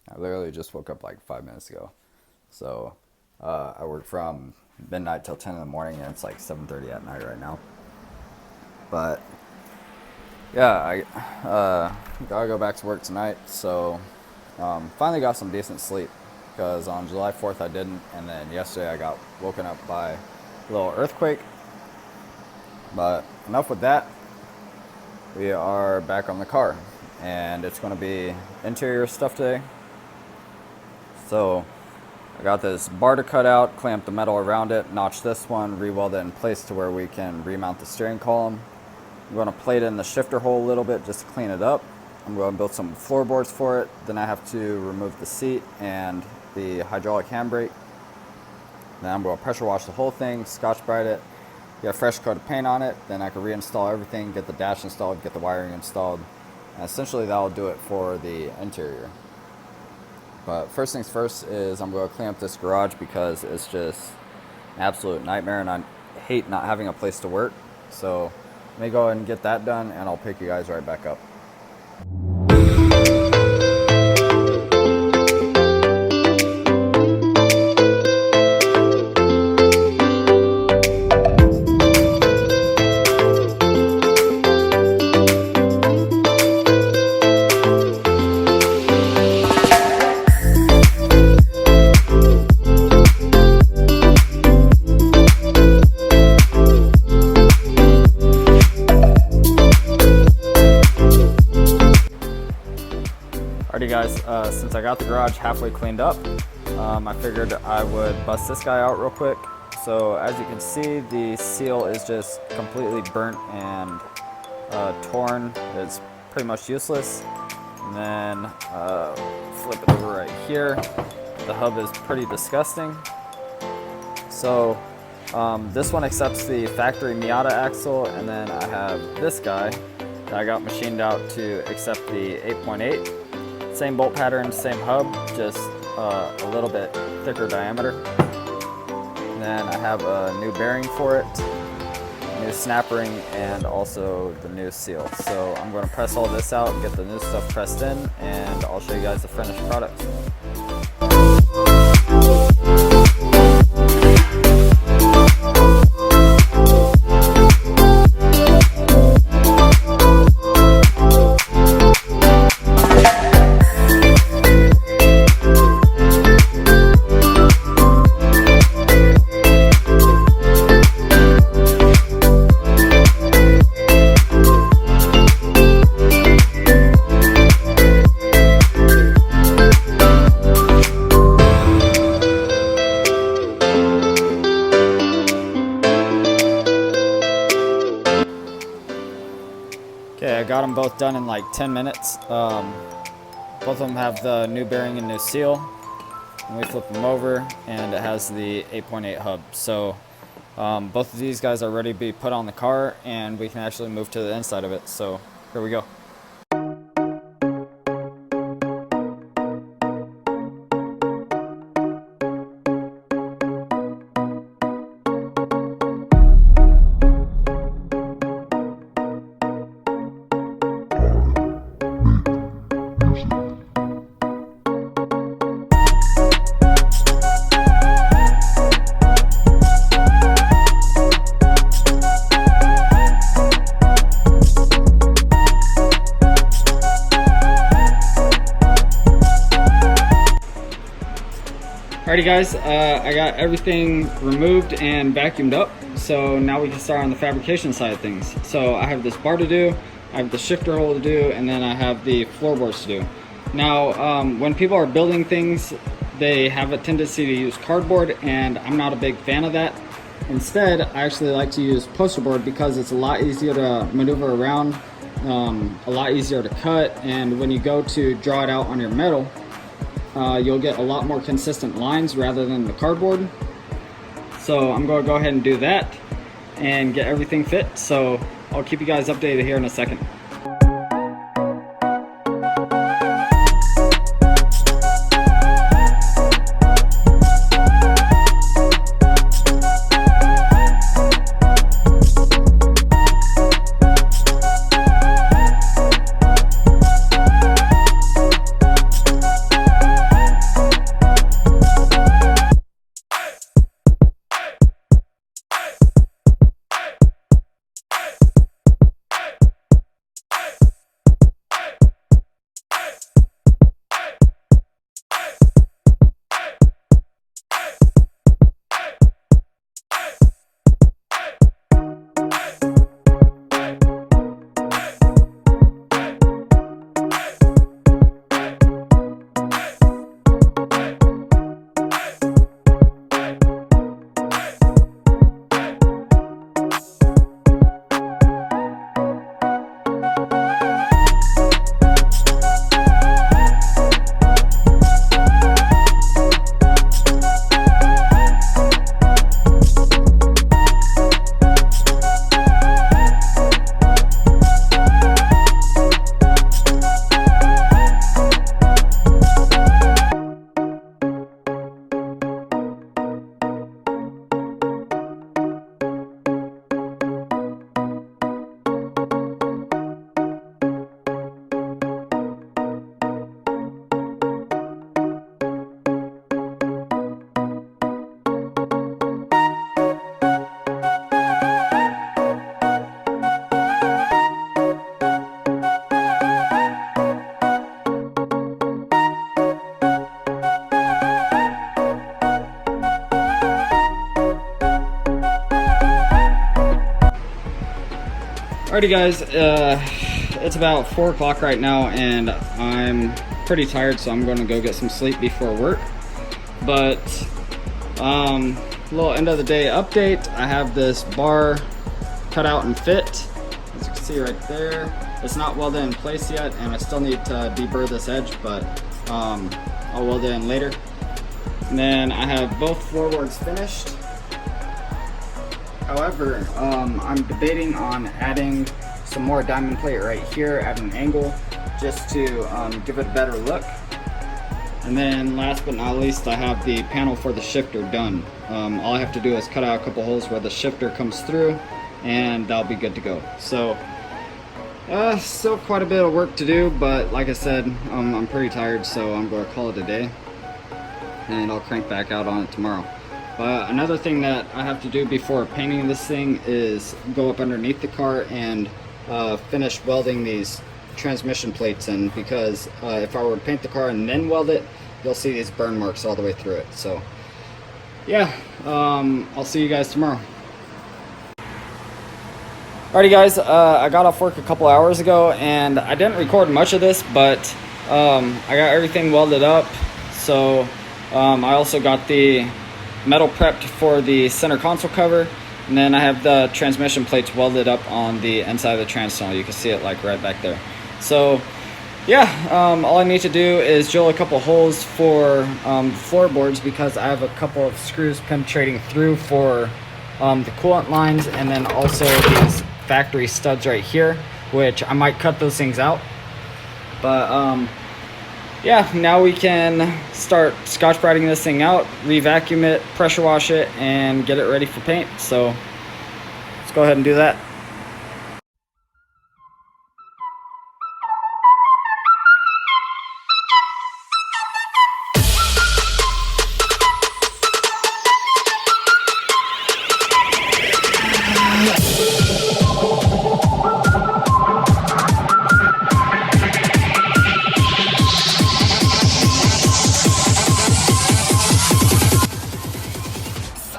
I literally just woke up like 5 minutes ago. So I work from midnight till 10 in the morning, and it's like 7:30 at night right now. But yeah, I gotta go back to work tonight. So finally got some decent sleep because on July 4th I didn't, and then yesterday I got woken up by a little earthquake. But enough with that. We are back on the car, and it's going to be interior stuff today. So I got this bar to cut out, clamp the metal around it, notch this one, re-weld it in place to where we can remount the steering column. I'm going to plate it in the shifter hole a little bit just to clean it up. I'm going to build some floorboards for it. Then I have to remove the seat and the hydraulic handbrake. Then I'm going to pressure wash the whole thing, Scotch-Brite it, get a fresh coat of paint on it. Then I can reinstall everything, get the dash installed, get the wiring installed. And essentially that'll do it for the interior. But first things first is I'm going to clean up this garage because it's just an absolute nightmare, and I hate not having a place to work. So let me go ahead and get that done, and I'll pick you guys right back up. Alrighty guys, since I got the garage halfway cleaned up, I figured I would bust this guy out real quick. So as you can see, the seal is just completely burnt and torn. It's pretty much useless. And then flip it over right here. The hub is pretty disgusting. So this one accepts the factory Miata axle, and then I have this guy that I got machined out to accept the 8.8. Same bolt pattern, same hub, just a little bit thicker diameter. And then I have a new bearing for it, new snap ring, and also the new seal. So I'm going to press all this out and get the new stuff pressed in, and I'll show you guys the finished product. Okay, I got them both done in like 10 minutes. Both of them have the new bearing and new seal. And we flip them over, and it has the 8.8 hub. So both of these guys are ready to be put on the car, and we can actually move to the inside of it. So here we go. Alrighty guys, I got everything removed and vacuumed up, so now we can start on the fabrication side of things. So I have this bar to do, I have the shifter hole to do, and then I have the floorboards to do. Now, when people are building things, they have a tendency to use cardboard, and I'm not a big fan of that. Instead, I actually like to use poster board because it's a lot easier to maneuver around, a lot easier to cut, and when you go to draw it out on your metal, you'll get a lot more consistent lines rather than the cardboard. So I'm going to go ahead and do that and get everything fit. So I'll keep you guys updated here in a second. Alrighty guys, it's about 4 o'clock right now and I'm pretty tired, so I'm going to go get some sleep before work. But little end of the day update. I have this bar cut out and fit, as you can see right there. It's not welded in place yet and I still need to deburr this edge, but I'll weld it in later. And then I have both floorboards finished. However, I'm debating on adding some more diamond plate right here at an angle just to give it a better look. And then last but not least, I have the panel for the shifter done. All I have to do is cut out a couple holes where the shifter comes through and that'll be good to go. So still quite a bit of work to do, but like I said, I'm pretty tired, so I'm going to call it a day and I'll crank back out on it tomorrow. Another thing that I have to do before painting this thing is go up underneath the car and finish welding these transmission plates in, because if I were to paint the car and then weld it, you'll see these burn marks all the way through it. So yeah, I'll see you guys tomorrow. Alrighty guys, I got off work a couple hours ago and I didn't record much of this, but I got everything welded up. So I also got the metal prepped for the center console cover, and then I have the transmission plates welded up on the inside of the trans tunnel. You can see it like right back there. So yeah, all I need to do is drill a couple holes for floorboards, because I have a couple of screws penetrating through for the coolant lines, and then also these factory studs right here, which I might cut those things out. But yeah, now we can start scotch brightening this thing out, re-vacuum it, pressure wash it, and get it ready for paint. So let's go ahead and do that.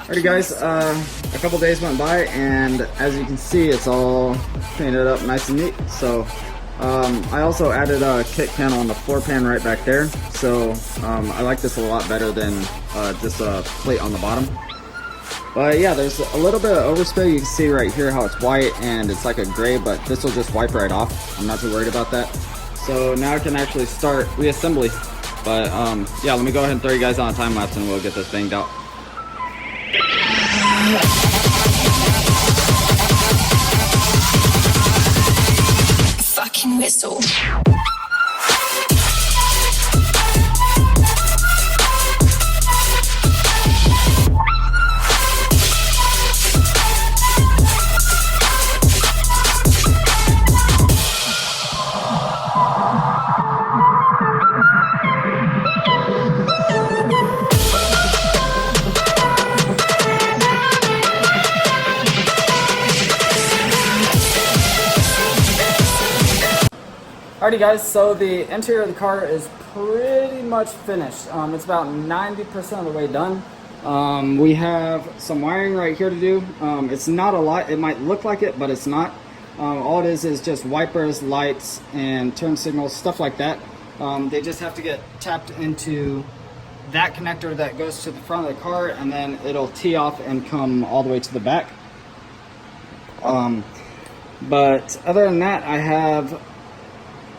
Alrighty guys, a couple days went by and as you can see, it's all painted up nice and neat. So I also added a kick panel on the floor pan right back there. So I like this a lot better than just a plate on the bottom. But yeah, there's a little bit of overspray. You can see right here how it's white and it's like a gray, but this will just wipe right off. I'm not too worried about that. So now I can actually start reassembly. But yeah, let me go ahead and throw you guys on a time lapse and we'll get this banged out. Fucking whistle. Alrighty guys, so the interior of the car is pretty much finished. It's about 90% of the way done. We have some wiring right here to do. It's not a lot. It might look like it, but it's not. All it is just wipers, lights, and turn signals, stuff like that. They just have to get tapped into that connector that goes to the front of the car, and then it'll tee off and come all the way to the back. But other than that, I have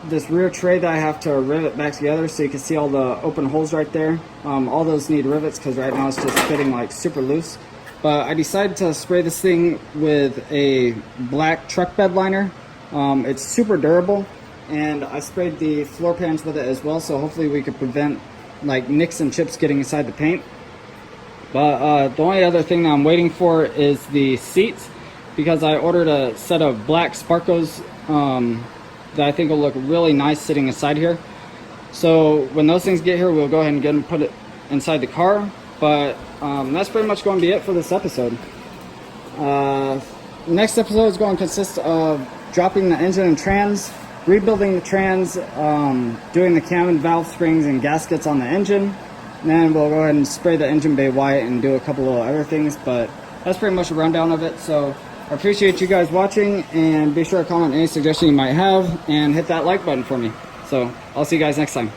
this rear tray that I have to rivet back together, so you can see all the open holes right there. All those need rivets because right now it's just fitting like super loose. But I decided to spray this thing with a black truck bed liner. It's super durable, and I sprayed the floor pans with it as well, so hopefully we could prevent like nicks and chips getting inside the paint. But the only other thing that I'm waiting for is the seats, because I ordered a set of black Sparkos that I think will look really nice sitting inside here. So when those things get here, we'll go ahead and get them put it inside the car. But that's pretty much going to be it for this episode. Next episode is going to consist of dropping the engine and trans, rebuilding the trans, doing the cam and valve springs and gaskets on the engine. And then we'll go ahead and spray the engine bay white and do a couple of other things. But that's pretty much a rundown of it. So I appreciate you guys watching, and be sure to comment any suggestion you might have, and hit that like button for me. So I'll see you guys next time.